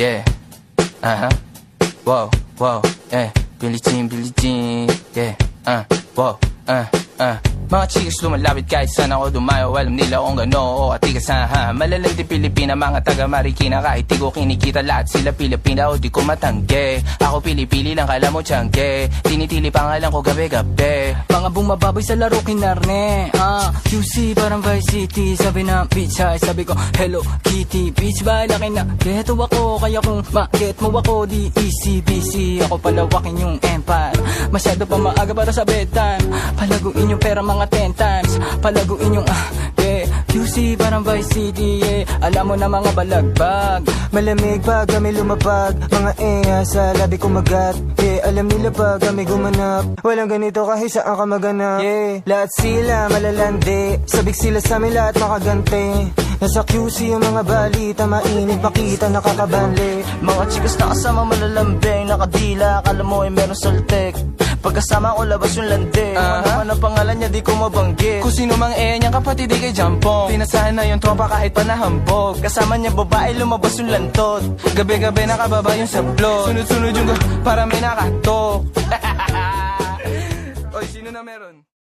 yeah. Wow, wow, yeah. Billie Jean, yeah. Wow, Mga chicks lumalapit kahit saan ako dumayo. Alam nila kung gano o atigasahan. Malalandi Pilipina, mga taga Marikina. Kahit di ko kinikita, lahat sila Pilipina o di ko matangge. Ako pili-pili lang, kala mo tiyangge. Tinitili pangalan ko gabi-gabi. Mga bumababoy sa laro kinarne. QC parang Vice City. Sabi na bitch ay sabi ko Hello Kitty. Bitch ba laki na geto ako. Kaya kung ma-get mo ako di easy busy. Ako palawakin yung empire. Masyado pa maaga para sa bedtime. Palaguin yung pera mga 10 times. Palaguin yung yeah. QC parang Vice City, yeah. Alam mo na mga balagbag. Malamig pag kami lumapag. Mga sa labi kumagat. Yeah, alam nila pag kami gumanap. Walang ganito kahit saan ka maganap. Yeah, lahat sila malalandi. Sabik sila sa amin lahat makaganti. Nasa QC yung mga balita. Mainit makita nakakabanli. Mga chikas na kasama malalambing. Nakadila, akala mo ay meron saltek. Pagkasama ko labas yung lande. Ano naman ang pangalan niya di ko mabanggit. Kung sino mang niyang kapatid di kay Jampong. Tinasahan na yung tropa kahit pa nahambog. Kasama niya babae lumabas yung lantot. Gabi-gabi nakababa yung sablot. Sunod-sunod yung para may nakatok. Oy, sino na meron?